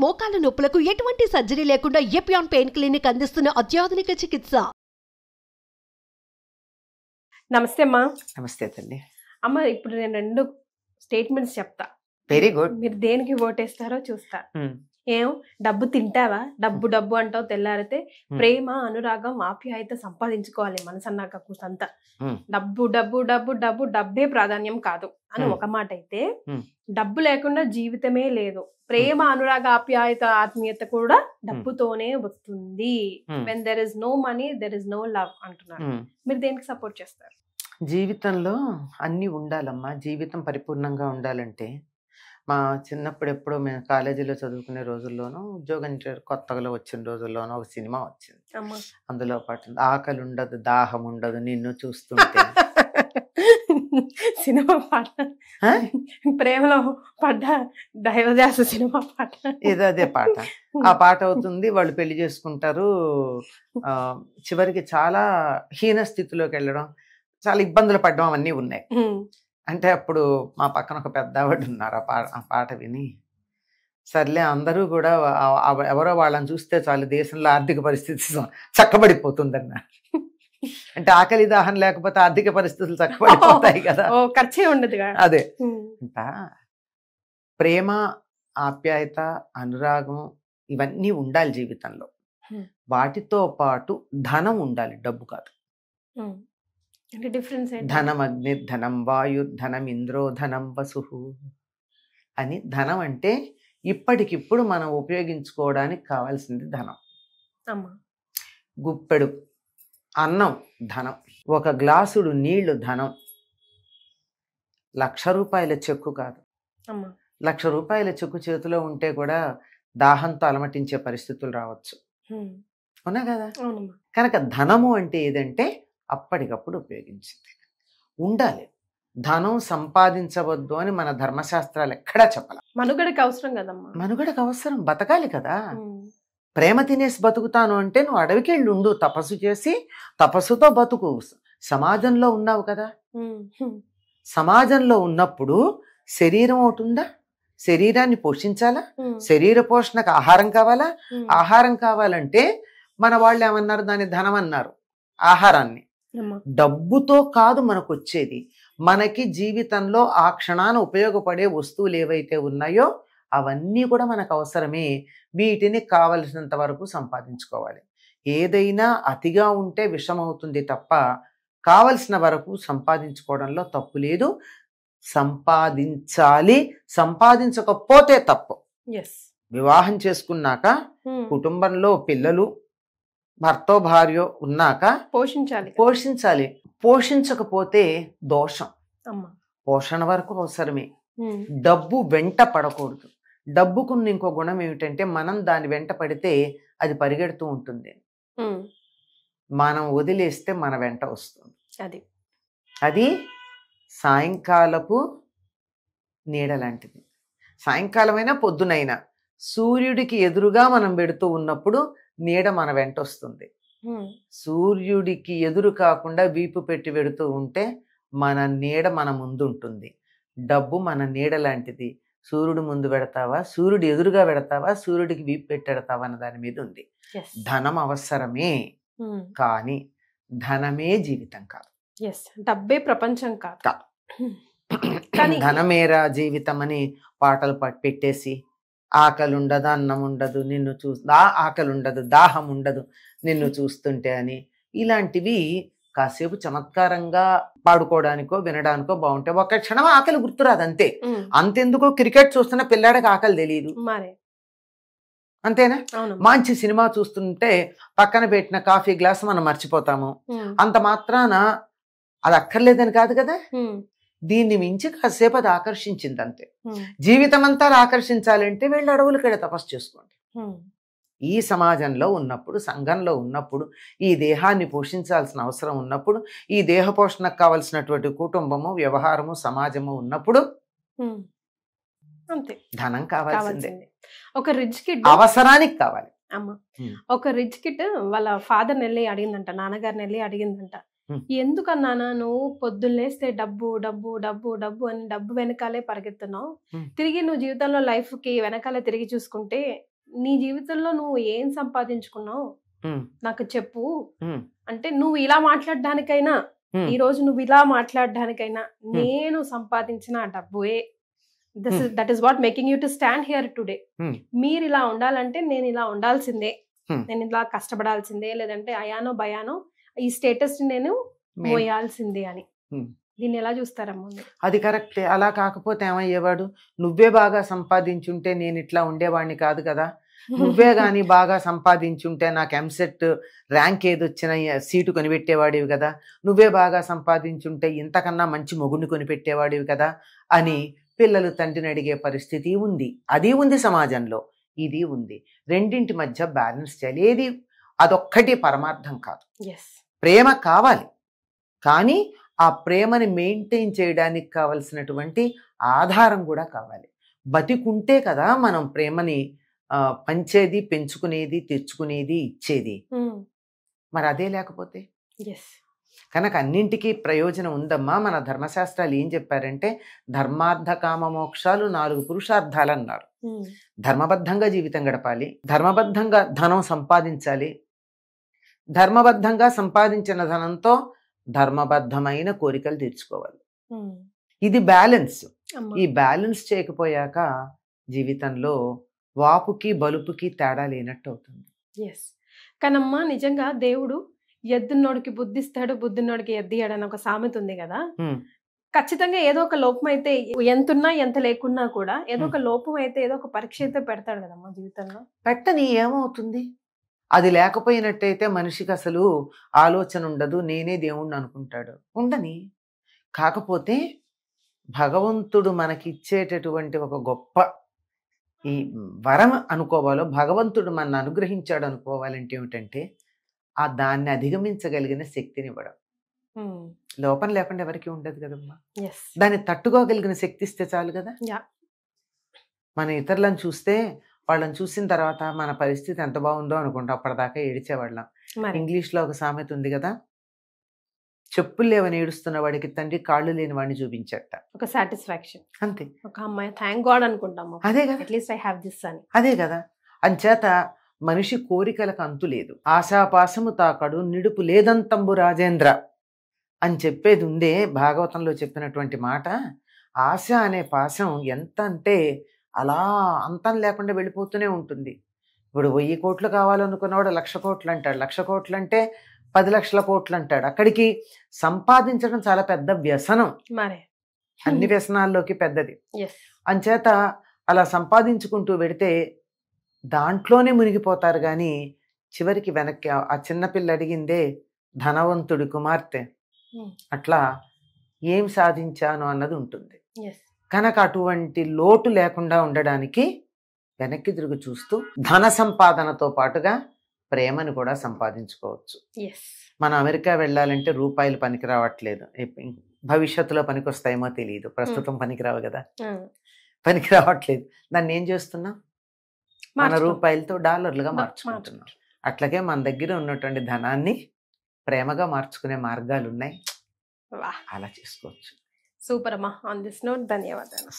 మోకాల నొప్పులకు ఎటువంటి సర్జరీ లేకుండా ఎపియాన్ పెయిన్ క్లినిక్ అందిస్తున్న అత్యాధునిక చికిత్స. నమస్తే అమ్మా. నమస్తే తల్లి. అమ్మ, ఇప్పుడు నేను 2 స్టేట్మెంట్స్ చెప్తా. Very good. మీరు దేనికి ఓటేస్తారో చూస్తా. ఏం డబ్బు తింటావా? డబ్బు డబ్బు అంటావు తెల్లారితే. ప్రేమ, అనురాగం, ఆప్యాయత సంపాదించుకోవాలి మనసు అన్నాక కూసంతా. డబ్బు డబ్బు డబ్బు డబ్బు డబ్బే ప్రాధాన్యం కాదు అని ఒక మాట అయితే, డబ్బు లేకుండా జీవితమే లేదు. ప్రేమ, అనురాగ, ఆప్యాయత, ఆత్మీయత కూడా డబ్బుతోనే వస్తుంది. When there is no money there is no love అంటున్నారు. మీరు దేనికి సపోర్ట్ చేస్తారు? జీవితంలో అన్నీ ఉండాలమ్మా. జీవితం పరిపూర్ణంగా ఉండాలంటే, మా చిన్నప్పుడు ఎప్పుడో మేము కాలేజీలో చదువుకునే రోజుల్లోనూ, ఉద్యోగం కొత్తగా వచ్చిన రోజుల్లోనూ ఒక సినిమా వచ్చింది. అందులో పాటు ఆకలి ఉండదు, దాహం ఉండదు నిన్ను చూస్తుంటే. సినిమా పాట, ప్రేమలో పడ్డ దైవదాస సినిమా పాట ఏదో అదే పాట. ఆ పాట అవుతుంది, వాళ్ళు పెళ్లి చేసుకుంటారు. చివరికి చాలా హీన స్థితిలోకి వెళ్ళడం, చాలా ఇబ్బందులు పడడం అవన్నీ ఉన్నాయి. అంటే అప్పుడు మా పక్కన ఒక పెద్ద ఆవిడ ఉన్నారు. ఆ పాట విని, సర్లే అందరూ కూడా ఎవరో వాళ్ళని చూస్తే చాలు దేశంలో ఆర్థిక పరిస్థితి చక్కబడిపోతుందన్నారు. అంటే ఆకలి దాహం లేకపోతే ఆర్థిక పరిస్థితులు చక్కబడిపోతాయి కదా, ఖర్చే ఉండదు. అదే అంట. ప్రేమ, ఆప్యాయత, అనురాగం ఇవన్నీ ఉండాలి జీవితంలో. వాటితో పాటు ధనం ఉండాలి, డబ్బు కాదు. ధనం అగ్ని, ధనం వాయు, ధనం ఇంద్రో, ధనం వసు అని. ధనం అంటే ఇప్పటికిప్పుడు మనం ఉపయోగించుకోవడానికి కావాల్సింది ధనం. గుప్పెడు అన్నం ధనం, ఒక గ్లాసుడు నీళ్లు ధనం. 1,00,000 రూపాయల చెక్కు కాదు. 1,00,000 రూపాయల చెక్కు చేతిలో ఉంటే కూడా దాహంతో అలమటించే పరిస్థితులు రావచ్చు, అవునా కదా? కనుక ధనము అంటే ఏదంటే అప్పటికప్పుడు ఉపయోగించింది ఉండాలి. ధనం సంపాదించవద్దు అని మన ధర్మశాస్త్రాలు ఎక్కడా చెప్పాలి. మనుగడకి అవసరం కదమ్మా. మనుగడకు అవసరం, బతకాలి కదా. ప్రేమ తినేసి బతుకుతాను అంటే నువ్వు అడవికి వెళ్ళి ఉండు, తపస్సు చేసి తపస్సుతో బతుకు. సమాజంలో ఉన్నావు కదా. సమాజంలో ఉన్నప్పుడు శరీరం ఒకటి ఉందా, శరీరాన్ని పోషించాలా. శరీర పోషణకు ఆహారం కావాలా. ఆహారం కావాలంటే మన వాళ్ళు ఏమన్నారు, దాన్ని ధనం అన్నారు. ఆహారాన్ని డబ్బుతో కాదు మనకు వచ్చేది. మనకి జీవితంలో ఆ క్షణాన ఉపయోగపడే వస్తువులు ఏవైతే ఉన్నాయో అవన్నీ కూడా మనకు అవసరమే. వీటిని కావలసినంత వరకు సంపాదించుకోవాలి. ఏదైనా అతిగా ఉంటే విషమవుతుంది తప్ప కావలసిన వరకు సంపాదించుకోవడంలో తప్పు లేదు. సంపాదించాలి, సంపాదించకపోతే తప్పు. వివాహం చేసుకున్నాక కుటుంబంలో పిల్లలు, భర్తో భార్యో ఉన్నాక పోషించాలి. పోషించకపోతే దోషం. పోషణ వరకు అవసరమే. డబ్బు వెంట పడకూడదు. డబ్బుకున్న ఇంకో గుణం ఏమిటంటే, మనం దాని వెంట పడితే అది పరిగెడుతూ ఉంటుంది, మనం వదిలేస్తే మన వెంట వస్తుంది. అది సాయంకాలపు నీడ లాంటిది. సాయంకాలమైనా పొద్దునైనా సూర్యుడికి ఎదురుగా మనం పెడుతూ ఉన్నప్పుడు నీడ మన వెంట వస్తుంది. సూర్యుడికి ఎదురు కాకుండా వీపు పెట్టి పెడుతూ ఉంటే మన నీడ మన ముందు ఉంటుంది. డబ్బు మన నీడ లాంటిది. సూర్యుడు ముందు పెడతావా, సూర్యుడు ఎదురుగా పెడతావా, సూర్యుడికి వీపు పెట్టెడతావా అన్న దాని మీద ఉంది. ధనం అవసరమే, కానీ ధనమే జీవితం కాదు. డబ్బే ప్రపంచం కాదు. ధనమేరా జీవితం అని పాటలు పెట్టేసి, ఆకలి ఉండదు, అన్నం ఉండదు నిన్ను ఆకలి ఉండదు, దాహం ఉండదు నిన్ను చూస్తుంటే అని, ఇలాంటివి కాసేపు చమత్కారంగా పాడుకోవడానికో వినడానికో బాగుంటాయి. ఒక క్షణం ఆకలి గుర్తురాదు అంతే. అంతెందుకో క్రికెట్ చూస్తున్న పిల్లాడికి ఆకలి తెలియదు, అంతేనా? మంచి సినిమా చూస్తుంటే పక్కన పెట్టిన కాఫీ గ్లాస్ మనం మర్చిపోతాము. అంత మాత్రాన అది అక్కర్లేదని కాదు కదా. దీన్ని మించి కాసేపు అది ఆకర్షించింది అంతే. జీవితం అంతా ఆకర్షించాలంటే వీళ్ళు అడవులకడ తపస్సు చేసుకోండి. ఈ సమాజంలో ఉన్నప్పుడు, సంఘంలో ఉన్నప్పుడు, ఈ దేహాన్ని పోషించాల్సిన అవసరం ఉన్నప్పుడు, ఈ దేహ పోషణకు కావలసినటువంటి కుటుంబము, వ్యవహారము, సమాజము ఉన్నప్పుడు ధనం కావాల్సిందే. ఒక రిచ్ కిడ్ అవసరానికి కావాలి. ఒక రిచ్ కిడ్ వాళ్ళ ఫాదర్ నెల్లి అడిగిందంట, నాన్నగారిని వెళ్ళి అడిగిందంట, ఎందుకన్నానా నువ్వు పొద్దున్నేస్తే డబ్బు డబ్బు డబ్బు డబ్బు అని డబ్బు వెనకాలే పరిగెత్తున్నావు, తిరిగి నువ్వు జీవితంలో లైఫ్ కి వెనకాలే తిరిగి చూసుకుంటే నీ జీవితంలో నువ్వు ఏం సంపాదించుకున్నావు ఉమ్, నాకు చెప్పు ఉమ్, అంటే, నువ్వు ఇలా మాట్లాడడానికైనా ఉమ్, ఈ రోజు నువ్వు ఇలా మాట్లాడడానికైనా నేను సంపాదించిన ఆ డబ్బుయే that is what making you to stand here today. Hmm. మీరు ఇలా ఉండాలంటే నేను ఇలా ఉండాల్సిందే, Hmm. నేను ఇలా కష్టపడాల్సిందే, లేదంటే అయానో భయానో ఈ స్టేటస్ నేను మోయాల్సిందే అని. Hmm. దీన్ని ఎలా చూస్తారమ్మా మీరు? అది కరెక్టే. అలా కాకపోతే ఏమయ్యేవాడు, నువ్వే బాగా సంపాదించుంటే నేను ఇట్లా ఉండేవాడిని కాదు కదా, నువ్వే గాని బాగా సంపాదించుంటే నాకు ఎంసెట్ ర్యాంక్ ఏదొచ్చిన సీటు కొనిపెట్టేవాడివి కదా, నువ్వే బాగా సంపాదించుంటే ఇంతకన్నా మంచి మొగుడిని కొనిపెట్టేవాడివి కదా అని పిల్లలు తండ్రిని అడిగే పరిస్థితి ఉంది. అది ఉంది సమాజంలో, ఇది ఉంది. రెండింటి మధ్య బ్యాలెన్స్ చేయాలి. ఏది అదొక్కటి పరమార్థం కాదు. ఎస్, ప్రేమ కావాలి, కానీ ఆ ప్రేమని మెయింటైన్ చేయడానికి కావలసినటువంటి ఆధారం కూడా కావాలి. బతికుంటే కదా మనం ప్రేమని పంచేది, పెంచుకునేది, తెచ్చుకునేది, ఇచ్చేది. మరి అదే లేకపోతే ఎస్, కనుక అన్నింటికీ ప్రయోజనం ఉందమ్మా. మన ధర్మశాస్త్రాలు ఏం చెప్పారంటే, ధర్మార్థ కామ మోక్షాలు 4 పురుషార్థాలు అన్నారు. ధర్మబద్ధంగా జీవితం గడపాలి, ధర్మబద్ధంగా ధనం సంపాదించాలి, ధర్మబద్ధంగా సంపాదించిన ధనంతో ధర్మబద్ధమైన కోరికలు తీర్చుకోవాలి. ఇది బ్యాలెన్స్. ఈ బ్యాలెన్స్ చేయకపోయాక జీవితంలో వాపుకి బలుపుకి తేడా లేనట్టు అవుతుంది. ఎస్, కానమ్మా నిజంగా దేవుడు ఎద్దున్నోడికి బుద్ధిస్తాడు, బుద్ధిన్నోడికి ఎద్దియాడు అని ఒక సామెత ఉంది కదా. ఖచ్చితంగా ఏదో ఒక లోపం అయితే, ఎంతున్నా ఎంత లేకున్నా కూడా ఏదో ఒక లోపం అయితే, ఏదో ఒక పరీక్ష అయితే పెడతాడు కదమ్మా జీవితంలో. పెట్టని ఏమవుతుంది? అది లేకపోయినట్టయితే మనిషికి అసలు ఆలోచన ఉండదు, నేనే దేవుణ్ణి అనుకుంటాడు. ఉండని. కాకపోతే భగవంతుడు మనకిచ్చేటటువంటి ఒక గొప్ప ఈ వరం అనుకోవాలో, భగవంతుడు మన అనుగ్రహించాడు అనుకోవాలంటే ఏమిటంటే, ఆ దాన్ని అధిగమించగలిగిన శక్తిని ఇవ్వడం. లోపం లేకుండా ఎవరికి ఉండదు కదమ్మా. దాన్ని తట్టుకోగలిగిన శక్తి ఇస్తే చాలు కదా. మన ఇతరులను చూస్తే, వాళ్ళని చూసిన తర్వాత మన పరిస్థితి ఎంత బాగుందో అనుకుంటాం, అప్పటిదాకా ఏడిచేవాళ్ళం. ఇంగ్లీష్లో ఒక సామెత ఉంది కదా, చెప్పులు లేవని ఏడుస్తున్న వాడికి తండ్రి కాళ్ళు లేని వాడిని చూపించట. ఒక సాటిస్ఫాక్షన్ అంతే. ఒక అమ్మాయి థ్యాంక్ గాడ్ అనుకుంటాము. అదే కదా, అట్లీస్ట్ ఐ హావ్ దిస్ అని. అదే కదా. అంచేత మనిషి కోరికలకు అంతు లేదు. ఆశాపాసము తాకడు నిడుపు లేదంతంబు రాజేంద్ర అని చెప్పేది ఉందే భాగవతంలో చెప్పినటువంటి మాట. ఆశ అనే పాశం ఎంత అంటే అలా అంతం లేకుండా వెళ్ళిపోతూనే ఉంటుంది. ఇప్పుడు 1000 కోట్లు కావాలనుకున్నవాడు 1,00,000 కోట్లు అంటాడు, 1,00,000 కోట్లు అంటే 10 లక్షల కోట్లు అంటాడు. అక్కడికి సంపాదించడం చాలా పెద్ద వ్యసనం, అన్ని వ్యసనాల్లోకి పెద్దది. అంచేత అలా సంపాదించుకుంటూ వెడితే దాంట్లోనే మునిగిపోతారు. కానీ చివరికి వెనక్కి ఆ చిన్నపిల్ల అడిగిందే ధనవంతుడి కుమార్తె, అట్లా ఏం సాధించాను అన్నది ఉంటుంది. కనుక అటువంటి లోటు లేకుండా ఉండడానికి వెనక్కి తిరిగి చూస్తూ ధన సంపాదనతో పాటుగా ప్రేమను కూడా సంపాదించుకోవచ్చు. మనం అమెరికా వెళ్ళాలంటే రూపాయలు పనికి రావట్లేదు, భవిష్యత్తులో పనికి వస్తాయేమో తెలియదు, ప్రస్తుతం పనికిరావు కదా, పనికి రావట్లేదు. దాన్ని ఏం చేస్తున్నాం, మన రూపాయలతో డాలర్లుగా మార్చుకుంటున్నాం. అట్లాగే మన దగ్గర ఉన్నటువంటి ధనాన్ని ప్రేమగా మార్చుకునే మార్గాలు ఉన్నాయి, అలా చేసుకోవచ్చు. సూపర్ అమ్మా. ఆన్ దిస్ నోట్ ధన్యవాదాలు.